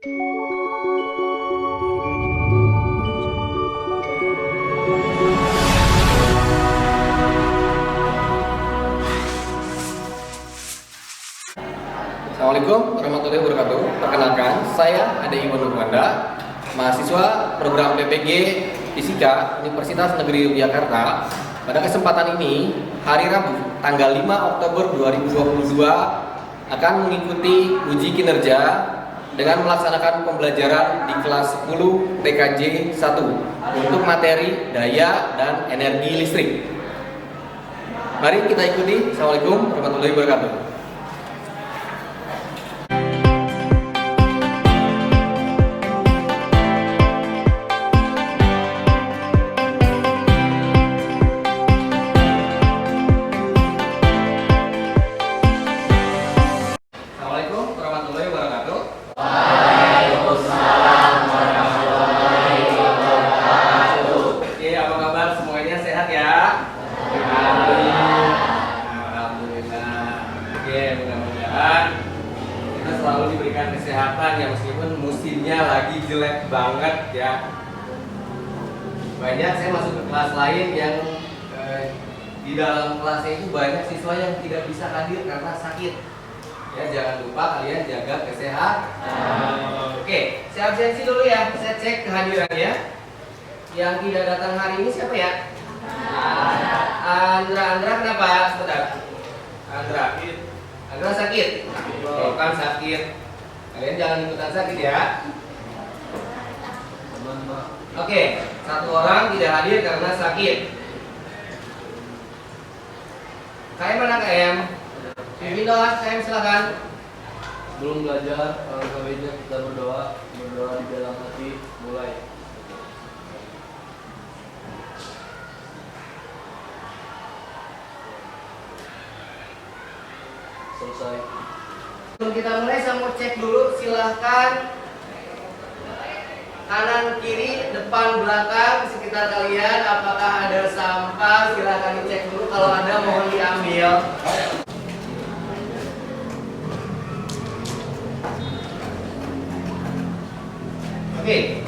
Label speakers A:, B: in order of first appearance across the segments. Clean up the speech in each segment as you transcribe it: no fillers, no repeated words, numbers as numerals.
A: Assalamualaikum warahmatullahi wabarakatuh. Perkenalkan, saya Ade Iwan Nurwanda, mahasiswa program PPG Fisika Universitas Negeri Yogyakarta. Pada kesempatan ini, hari Rabu, tanggal 5 Oktober 2022 akan mengikuti uji kinerja dengan melaksanakan pembelajaran di kelas 10 TKJ 1 untuk materi daya dan energi listrik. Mari kita ikuti. Assalamualaikum warahmatullahi wabarakatuh. Selalu diberikan kesehatan ya, meskipun musimnya lagi jelek banget ya. Banyak saya masuk ke kelas lain yang di dalam kelasnya itu banyak siswa yang tidak bisa hadir karena sakit. Ya, jangan lupa kalian jaga kesehatan. Oke, saya absensi dulu ya. Saya cek kehadirannya. Yang tidak datang hari ini siapa ya? Andra kenapa? Sebentar. Andra sakit. Kan sakit. Kalian jangan ikutan sakit ya. Oke, satu orang tidak hadir karena sakit. KM mana KM? Pimpin doa, KM silakan.
B: Belum belajar, alangkah baiknya kita berdoa di dalam hati, mulai. Selesai.
A: Sebelum kita mulai, saya mau cek dulu, silahkan kanan, kiri, depan, belakang, di sekitar kalian apakah ada sampah, silahkan dicek dulu, kalau ada mohon diambil. Oke.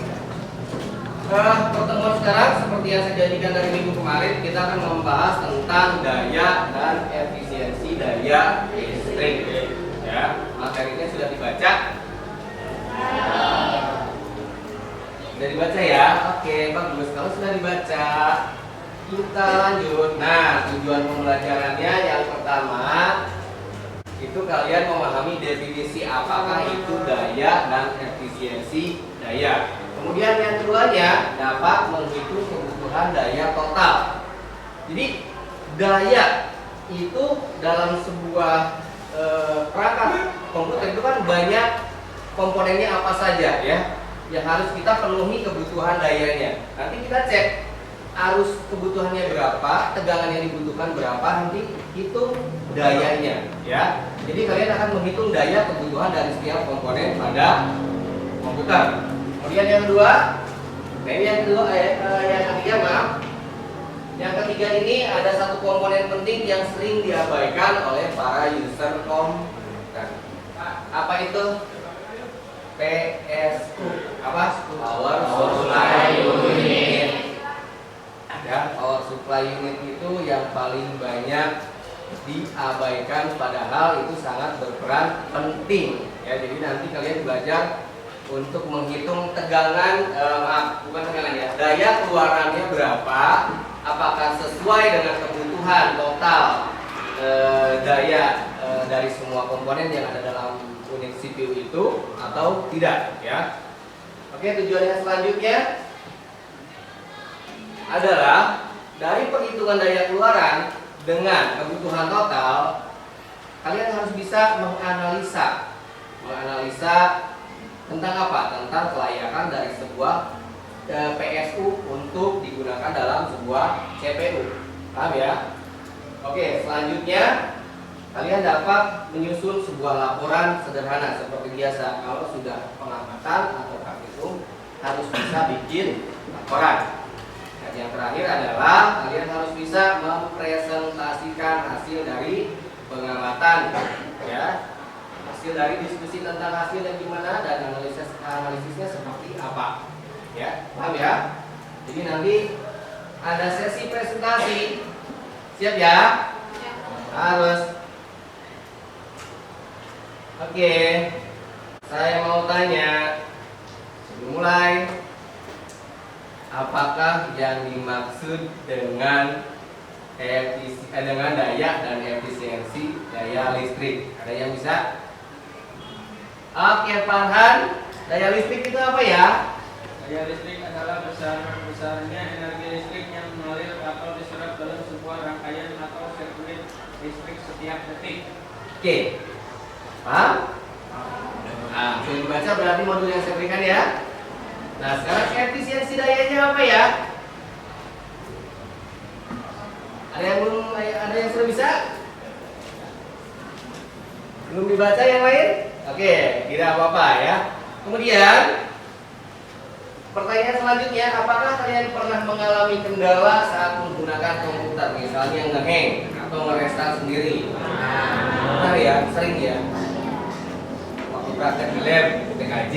A: Pertemuan sekarang seperti yang saya janjikan dari minggu kemarin, kita akan membahas tentang daya dan efisiensi daya listrik. Ya, materinya sudah dibaca. Sudah dibaca ya? Oke, bagus. Kalau sudah dibaca, kita lanjut. Nah, tujuan pembelajarannya yang pertama itu kalian memahami definisi apakah itu daya dan efisiensi daya. Kemudian yang keduanya dapat menghitung kebutuhan daya total. Jadi daya itu dalam sebuah perangkat komputer itu kan banyak komponennya apa saja ya, yang harus kita penuhi kebutuhan dayanya. Nanti kita cek arus kebutuhannya berapa, tegangan yang dibutuhkan berapa, nanti hitung dayanya ya. Jadi kalian akan menghitung daya kebutuhan dari setiap komponen pada komputer. Kemudian yang kedua, yang ketiga maaf. Yang ketiga ini ada satu komponen penting yang sering diabaikan oleh para user komputer. Apa itu? PSU. Apa? Power Supply Unit. Ya, Power Supply Unit itu yang paling banyak diabaikan, padahal itu sangat berperan penting. Ya, jadi nanti kalian belajar untuk menghitung tegangan, daya keluarannya berapa. Apakah sesuai dengan kebutuhan total daya dari semua komponen yang ada dalam unit CPU itu atau tidak ya. Oke, tujuan yang selanjutnya adalah dari perhitungan daya keluaran dengan kebutuhan total, kalian harus bisa menganalisa tentang apa? Tentang kelayakan dari sebuah PSU untuk digunakan dalam sebuah CPU. Paham ya? Oke, selanjutnya kalian dapat menyusun sebuah laporan sederhana seperti biasa. Kalau sudah pengamatan atau praktikum harus bisa bikin laporan. Dan yang terakhir adalah kalian harus bisa mempresentasikan hasil dari pengamatan ya. Hasil dari diskusi tentang hasil yang gimana dan analisis sini nanti ada sesi presentasi. Siap ya? Harus. Oke. Saya mau tanya sebelum mulai, apakah yang dimaksud dengan daya dan efisiensi daya listrik? Ada yang bisa? Oke, Farhan, daya listrik itu apa ya?
C: Daya listrik adalah besarnya energi listrik yang mengalir atau diserap dalam sebuah rangkaian atau sirkuit listrik setiap detik.
A: Oke, paham? Nah, sudah dibaca berarti modul yang saya berikan ya. Nah, sekarang efisiensi dayanya apa ya? Ada yang sudah bisa? Belum dibaca yang lain? Oke, tidak apa-apa ya. Kemudian pertanyaan selanjutnya, apakah kalian pernah mengalami kendala saat menggunakan komputer, misalnya nge-hang atau nge-restart sendiri? Benar ya, sering ya. Waktu praktek di lab, TKJ,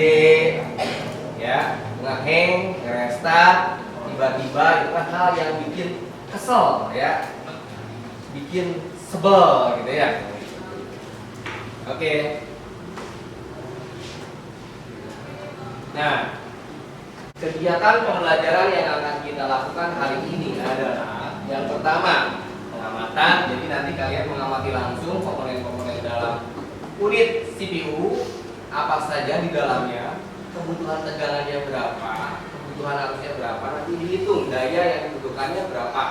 A: ya, nge-hang, nge-restart, tiba-tiba itu kan hal yang bikin kesel ya, bikin sebel gitu ya. Oke. Nah, kegiatan pembelajaran yang akan kita lakukan hari ini adalah yang pertama, pengamatan. Jadi nanti kalian mengamati langsung komponen-komponen dalam unit CPU, apa saja di dalamnya, kebutuhan tegangannya berapa, kebutuhan arusnya berapa, nanti dihitung daya yang dibutuhkannya berapa.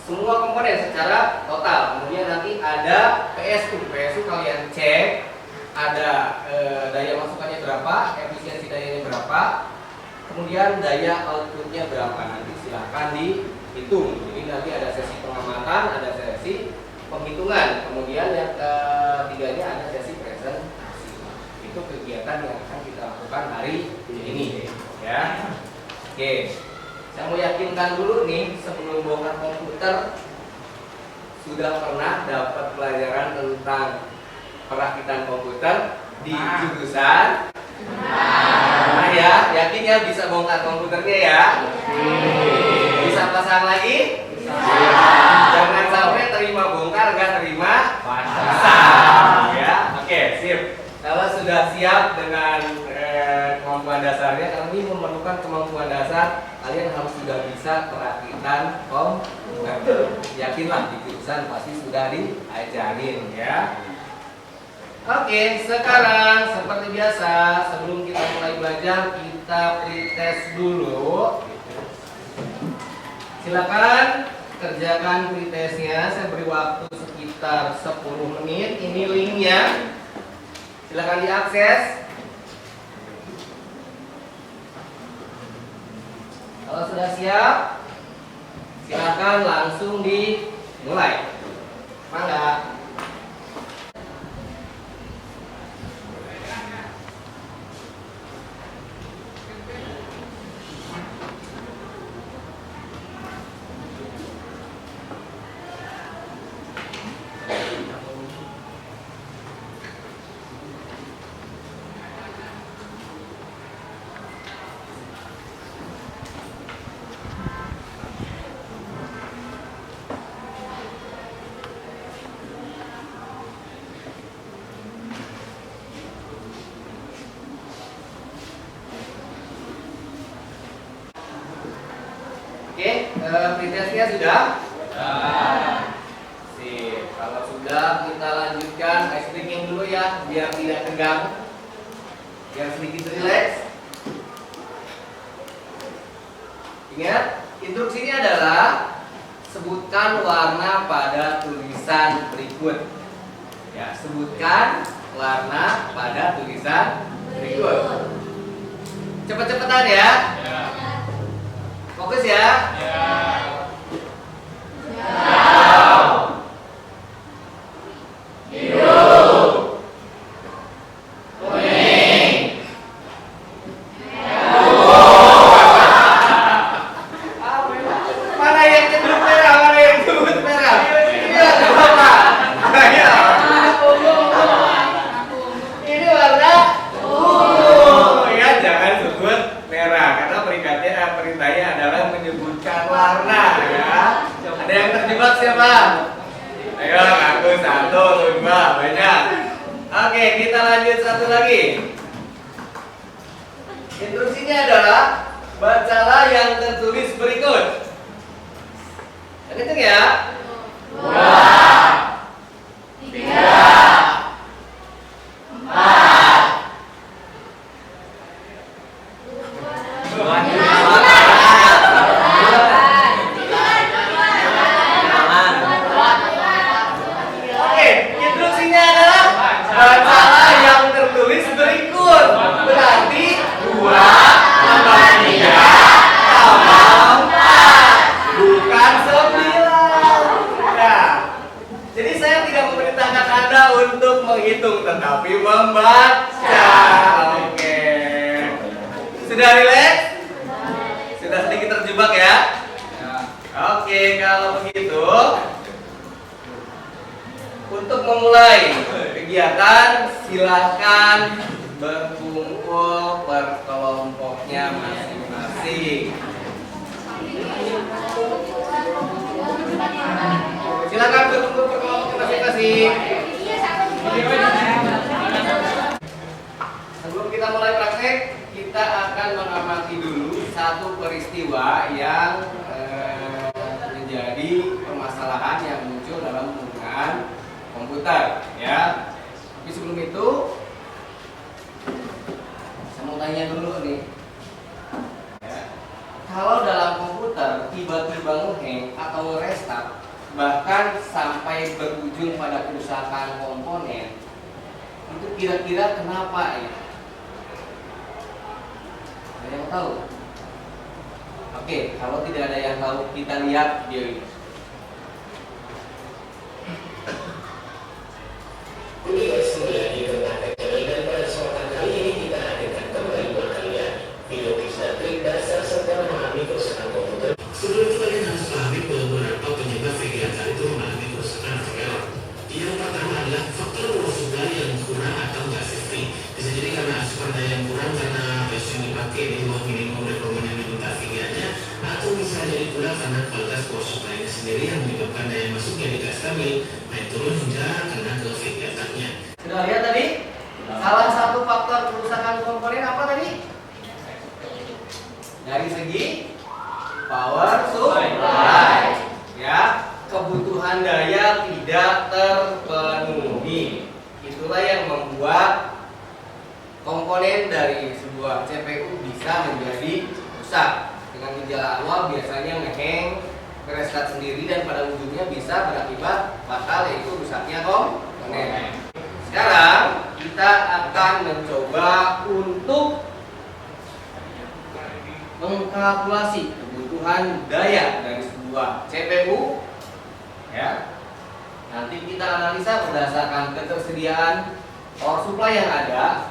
A: Semua komponen secara total. Kemudian nanti ada PSU. PSU kalian cek ada daya masukannya berapa, efisiensi dayanya berapa, kemudian daya outputnya berapa. Nanti silahkan dihitung. Jadi nanti ada sesi pengamatan, ada sesi penghitungan, kemudian yang ketiganya ada sesi presentasi. Itu kegiatan yang akan kita lakukan hari ini ya. Oke, saya mau yakinkan dulu nih, sebelum bongkar komputer sudah pernah dapat pelajaran tentang perakitan komputer di jurusan? Nah ya, yakin ya bisa bongkar komputernya ya? Bisa pasang lagi? Jangan sampai terima bongkar, nggak terima pasang ya. Oke, sip. Kalau sudah siap dengan kemampuan dasarnya, karena ini memerlukan kemampuan dasar, kalian harus sudah bisa perakitan komputer. Yakinlah di jurusan pasti sudah diajarin ya. Oke, sekarang seperti biasa sebelum kita mulai belajar kita pretest dulu. Silakan kerjakan pretestnya. Saya beri waktu sekitar 10 menit. Ini linknya. Silakan diakses. Kalau sudah siap, silakan langsung dimulai. Mangga. Oke, pretestnya sudah? Sip. Kalau sudah, kita lanjutkan ice breaking dulu ya, biar tidak tegang, biar sedikit relax. Ingat, instruksinya adalah sebutkan warna pada tulisan berikut. Ya, sebutkan warna pada tulisan berikut. Cepet-cepetan ya. Fokus ya. Mana yang cenderung merah, mana yang cenderung merah? Ini warna apa? Ayo. Ini warna ungu. Ya, jangan sebut merah karena satu lagi. Instruksinya adalah bacalah yang tertulis berikut. Yang kenceng ya. 2, 3, 4. Oke, instruksinya adalah bacalah yang tertulis berikut. Berarti 2 tambah 3 tambah 4, bukan 9. Nah, jadi saya tidak memerintahkan Anda untuk menghitung, tetapi membaca. Oke. Sudah rileks? Sudah sedikit terjebak ya? Oke, kalau begitu untuk memulai kegiatan silakan berkumpul per kelompoknya masing-masing. Silakan berkumpul per kelompoknya masing-masing. Sebelum kita mulai praktek, kita akan mengamati dulu satu peristiwa yang menjadi permasalahan yang muncul dalam penggunaan komputer, ya. Tapi sebelum itu, saya mau tanya dulu nih, ya. Kalau dalam komputer tiba-tiba nge-hang atau restart, bahkan sampai berujung pada kerusakan komponen, itu kira-kira kenapa ya? Ada yang tahu? Oke, kalau tidak ada yang tahu, kita lihat video ini.
D: Universitas Indonesia dan pada kesempatan kali ini kita hadirkan kembali buat kalian video tips dan trik dasar serta memahami kerusakan komputer. Sebelum itu kalian harus pahami beberapa penyebab VGA itu mengalami kerusakan atau error. Yang pertama adalah faktor power supply yang kurang atau nggak safety. Bisa jadi karena asupan daya yang kurang karena flash yang dipakai di bawah minimum rekomend yang diminta VGA-nya, atau bisa jadi pula karena kualitas power supply-nya sendiri yang menyebabkan daya masuknya tidak stabil, naik turun hingga karena ke VGA-nya.
A: Sudah lihat tadi? Salah satu faktor kerusakan komponen apa tadi? Dari segi power supply, ya, kebutuhan daya tidak terpenuhi. Itulah yang membuat komponen dari sebuah CPU bisa menjadi rusak. Dengan gejala awal biasanya nge-hang, restart sendiri, dan pada ujungnya bisa berakibat fatal, yaitu rusaknya komponen. Sekarang kita akan mencoba untuk mengkalkulasi kebutuhan daya dari sebuah CPU, ya. Nanti kita analisa berdasarkan ketersediaan power supply yang ada,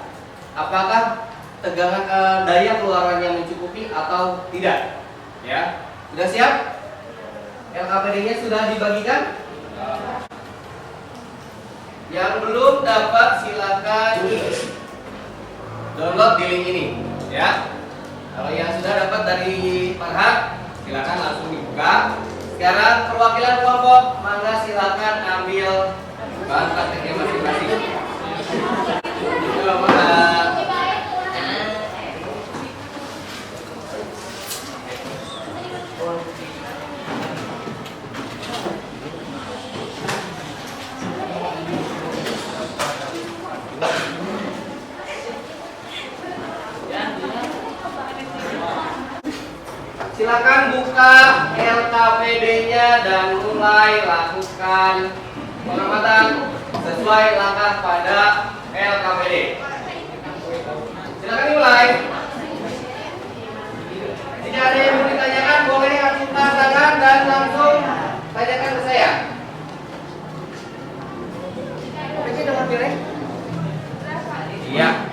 A: apakah tegangan daya keluarannya mencukupi atau tidak, ya. Sudah siap? LKPD-nya sudah dibagikan? Yang belum dapat silakan download di link ini, ya. Kalau yang sudah dapat dari Farhat, silakan langsung dibuka. Sekarang perwakilan kelompok, mangga silakan ambil bahan prakteknya masing-masing. Silakan buka LKPD-nya dan mulai lakukan pengamatan sesuai langkah pada LKPD. Silakan dimulai. Jika ada yang mau ditanyakan, boleh acungkan tangan dan langsung tanyakan ke saya. Oke, dengan pilih. Iya.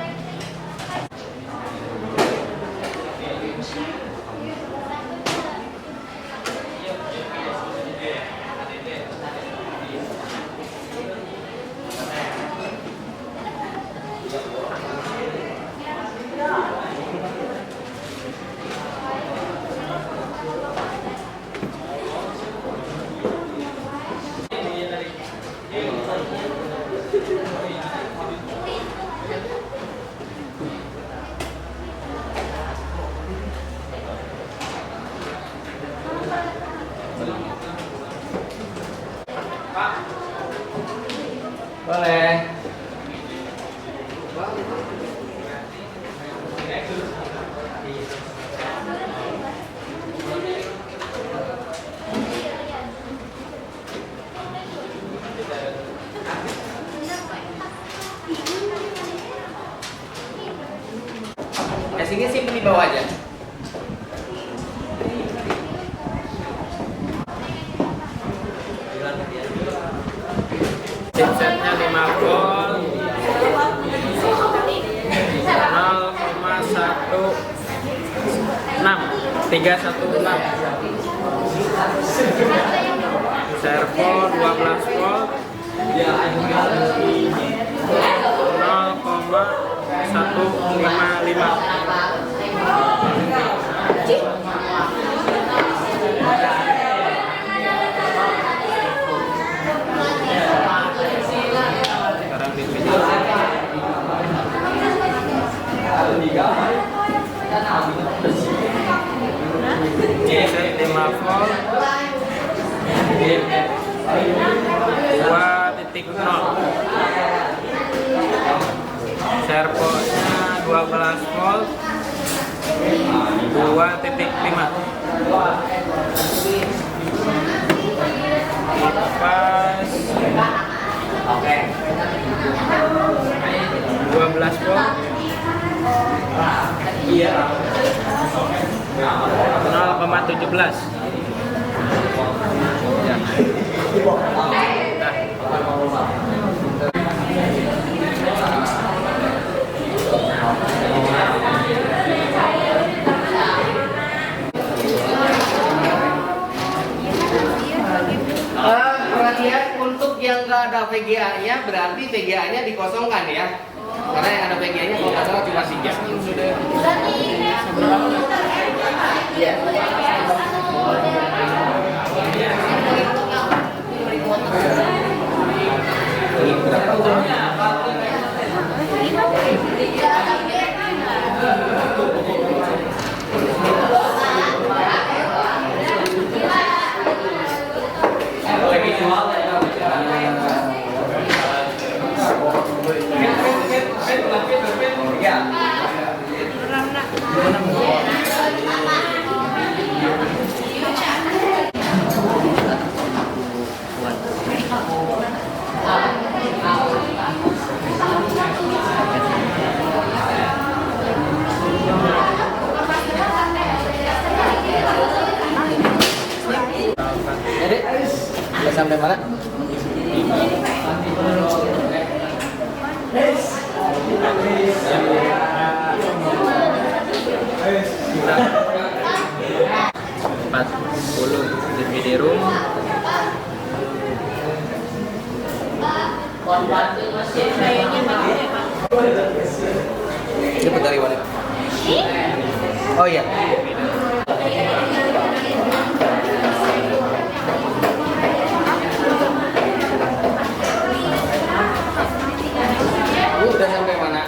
A: Sini simpen di bawah aja.
C: Chipsetnya 5 volt 0,316 servo 12 volt 1,55. Sekarang di video chipset 5 volt 2.0 servonya 12 volt 2.5 kipas 12 volt 0,17.
A: Perhatian untuk yang nggak ada VGA-nya berarti VGA-nya dikosongkan ya. Karena yang ada VGA-nya kalau nggak salah cuma 3. Iya. Ini berapa? Jadi, udah sampai mana?
C: DVD room
A: Dapat dari mana? Oh iya. Udah sampai mana?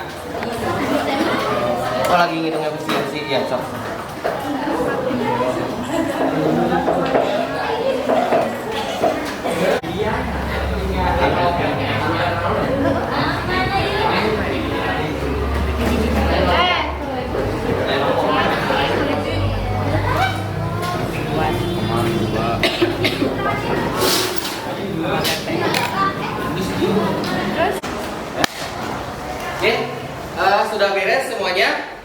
A: Oh lagi ngitung efisiensi ya, sok. Oke, sudah beres semuanya?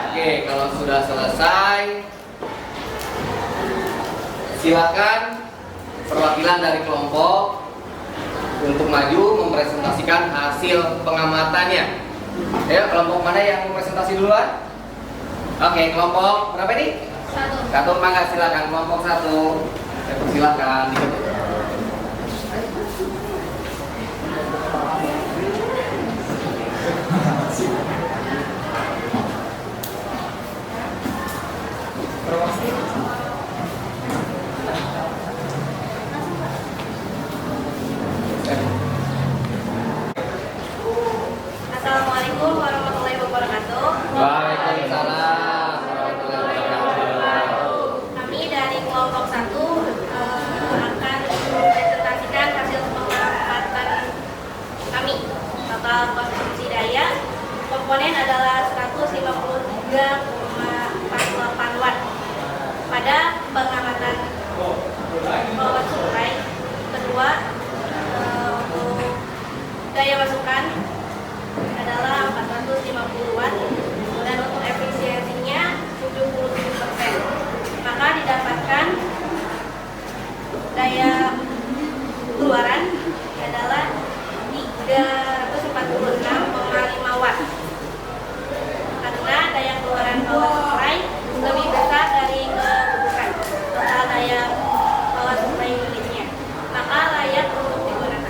A: Oke, kalau sudah selesai, silakan perwakilan dari kelompok untuk maju mempresentasikan hasil pengamatannya. Ayo, kelompok mana yang presentasi duluan? Oke, kelompok berapa ini? Satu, mangga silakan kelompok 1. Saya persilakan.
E: Assalamualaikum warahmatullahi wabarakatuh.
A: Waalaikumsalam warahmatullahi wabarakatuh.
E: Kami dari kelompok 1 akan pada pengamatan power supply. Kedua, untuk daya masukan adalah 450 watt dan untuk efisiensinya 77%. Maka didapatkan daya keluaran adalah 346,5 watt. Karena daya keluaran power supply lebih besar dari kebutuhan total daya power supply unitnya, maka layak untuk digunakan.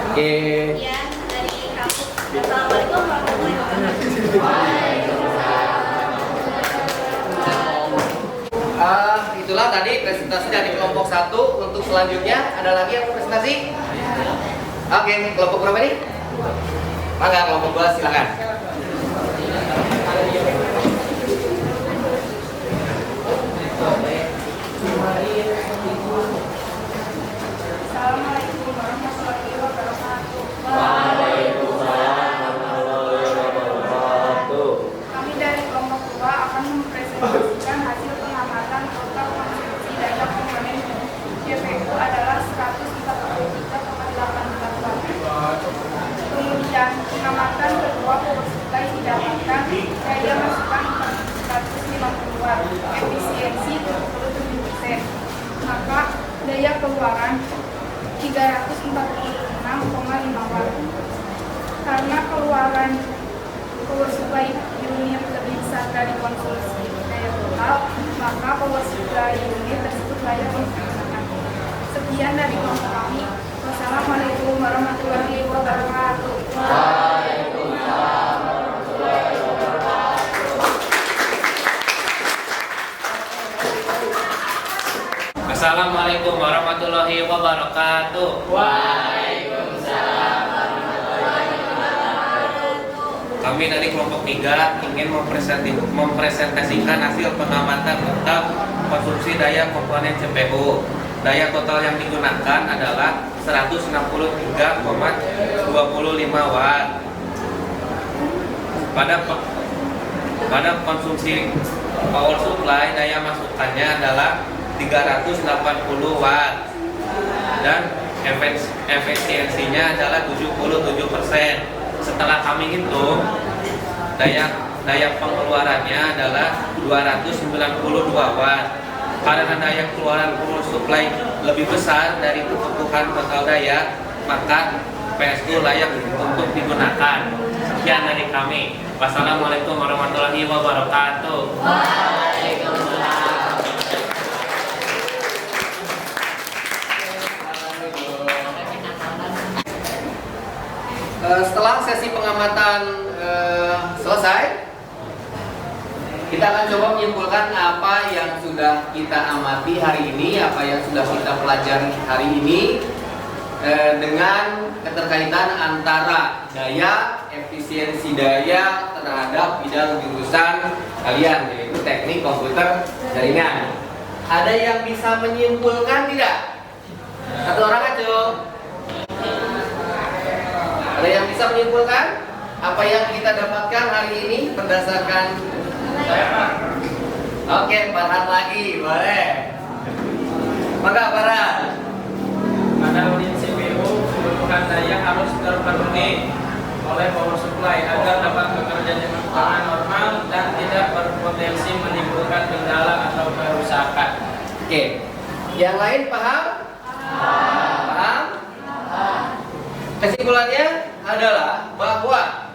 A: Oke.
E: Ya, dari aku. Assalamualaikum warahmatullahi wabarakatuh.
A: Itulah tadi presentasi dari kelompok 1. Untuk selanjutnya ada lagi yang mau presentasi? Oke, kelompok berapa nih? Maka kelompok 2 silakan.
F: Assalamualaikum warahmatullahi wabarakatuh. Kami dari kelompok 2 akan mempresentasikan hasil pengamatan total konsumsi daya komponen GPU adalah 143,8 watt. Kemudian pengamatan kedua power supply didapatkan daya masukan 450 watt, efisiensi 27%. Maka daya keluaran 346,5 watt. Karena keluaran power supply unit lebih besar dari konsumsi daya total, maka power supply unit tersebut layak digunakan. Sekian dari kelompok kami. Wassalamualaikum warahmatullahi wabarakatuh.
C: Assalamualaikum warahmatullahi wabarakatuh. Kami dari kelompok 3 ingin mempresentasikan hasil pengamatan total konsumsi daya komponen CPU. Daya total yang digunakan adalah 163,25 watt. Pada konsumsi power supply, daya masukannya adalah 380 watt dan efisiensinya adalah 77%. Setelah kami hitung, daya pengeluarannya adalah 292 watt. Karena daya keluaran power supply lebih besar dari kebutuhan total daya, maka PSU layak untuk digunakan. Sekian dari kami. Wassalamualaikum warahmatullahi wabarakatuh.
A: Setelah sesi pengamatan selesai, kita akan coba menyimpulkan apa yang sudah kita amati hari ini, apa yang sudah kita pelajari hari ini, dengan keterkaitan antara daya, efisiensi daya terhadap bidang jurusan kalian, yaitu teknik komputer jaringan. Ada yang bisa menyimpulkan tidak? Satu orang aja. Ada yang bisa menyimpulkan apa yang kita dapatkan hari ini berdasarkan? Oke, Farhan lagi, boleh. Maka Farhan.
C: Pada unit CPU, kebutuhan daya harus terpenuhi oleh power supply agar dapat bekerja dengan kecepatan normal dan tidak berpotensi menimbulkan kendala atau kerusakan.
A: Oke, yang lain paham? Paham? Kesimpulannya adalah bahwa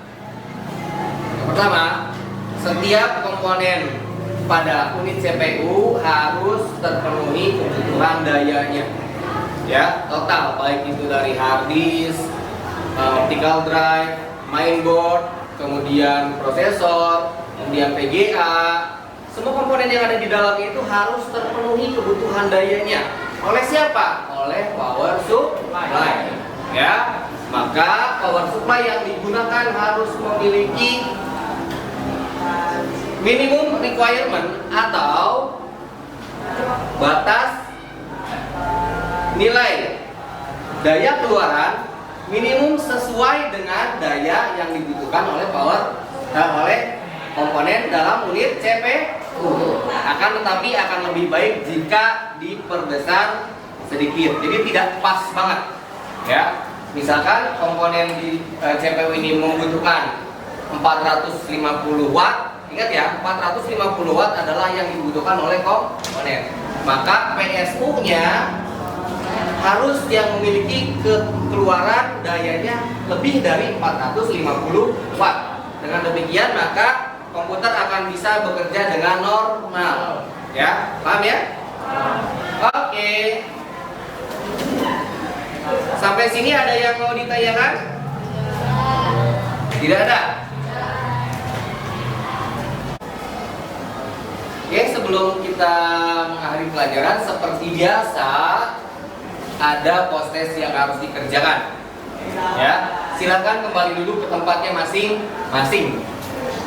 A: yang pertama, setiap komponen pada unit CPU harus terpenuhi kebutuhan dayanya, ya, total, baik itu dari hard disk, optical drive, mainboard, kemudian prosesor, kemudian VGA. Semua komponen yang ada di dalam itu harus terpenuhi kebutuhan dayanya. Oleh siapa? Oleh power supply. Ya, maka power supply yang digunakan harus memiliki minimum requirement atau batas nilai daya keluaran minimum sesuai dengan daya yang dibutuhkan oleh oleh komponen dalam unit CPU. Akan tetapi akan lebih baik jika diperbesar sedikit. Jadi tidak pas banget. Ya. Misalkan komponen di CPU ini membutuhkan 450 watt. Ingat ya, 450 watt adalah yang dibutuhkan oleh komponen. Maka PSU-nya harus yang memiliki keluaran dayanya lebih dari 450 watt. Dengan demikian maka komputer akan bisa bekerja dengan normal. Ya, paham ya? Oke. Sampai sini ada yang mau ditanyakan? Tidak ada. Oke, sebelum kita mengakhiri pelajaran, seperti biasa ada post-test yang harus dikerjakan. Ya, silakan kembali duduk ke tempatnya masing-masing.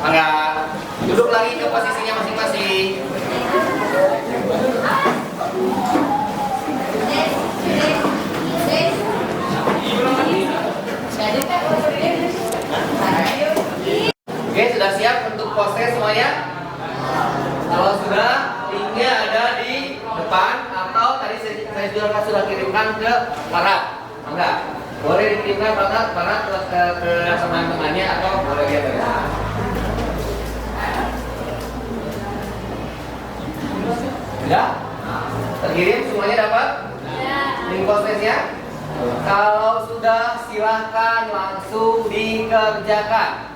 A: Maka duduk lagi ke posisinya masing-masing. Oke, sudah siap untuk post-test semuanya? Kalau sudah, linknya ada di depan atau tadi saya sudah kirimkan ke Farhat. Enggak, boleh dikirimkan Farhat ke teman-temannya atau boleh lihat dari sana. Sudah? Terkirim semuanya dapat? Link post-testnya? Kalau sudah, silahkan langsung dikerjakan.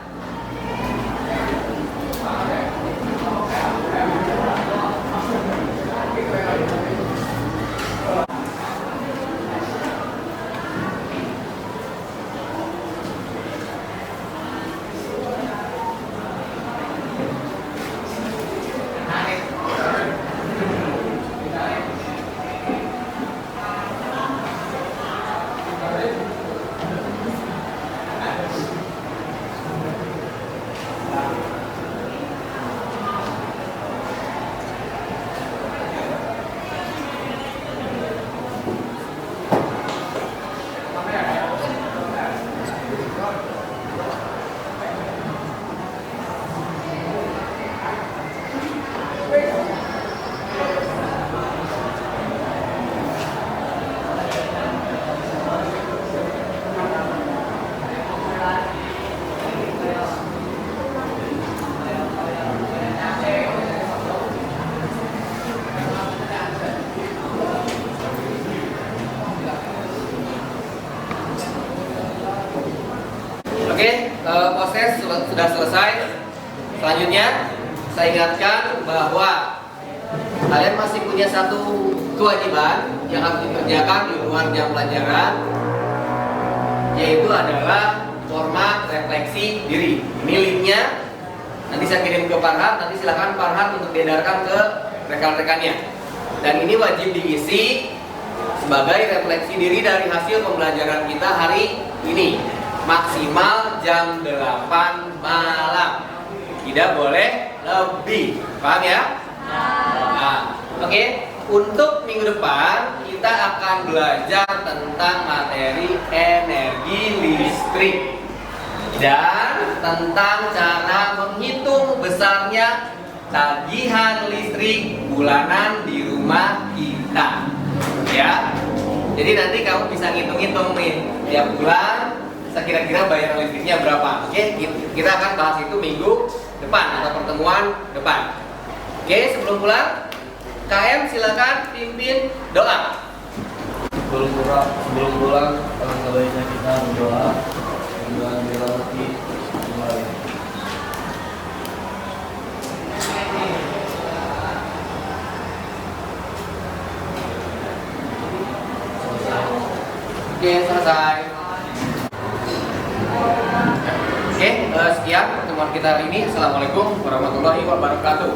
A: Proses sudah selesai. Selanjutnya saya ingatkan bahwa kalian masih punya satu kewajiban yang harus dikerjakan di luar jam pelajaran, yaitu adalah format refleksi diri. Ini linknya nanti saya kirim ke Farhat. Nanti silakan Farhat untuk diedarkan ke rekan-rekannya. Dan ini wajib diisi sebagai refleksi diri dari hasil pembelajaran kita hari ini. Maksimal jam 8 malam. Tidak boleh lebih. Paham ya? Nah, oke. Untuk minggu depan kita akan belajar tentang materi energi listrik dan tentang cara menghitung besarnya tagihan listrik bulanan di rumah kita. Ya. Jadi nanti kamu bisa ngitung-ngitung nih tiap bulan sekira-kira bayaran listriknya berapa. Oke, kita akan bahas itu minggu depan atau pertemuan depan. Oke, sebelum pulang, KM silakan pimpin doa.
B: Sebelum pulang, alangkah baiknya kita berdoa dengan dirahmati kembali.
A: Oke, selesai. Oke, sekian pertemuan kita hari ini. Assalamualaikum warahmatullahi wabarakatuh.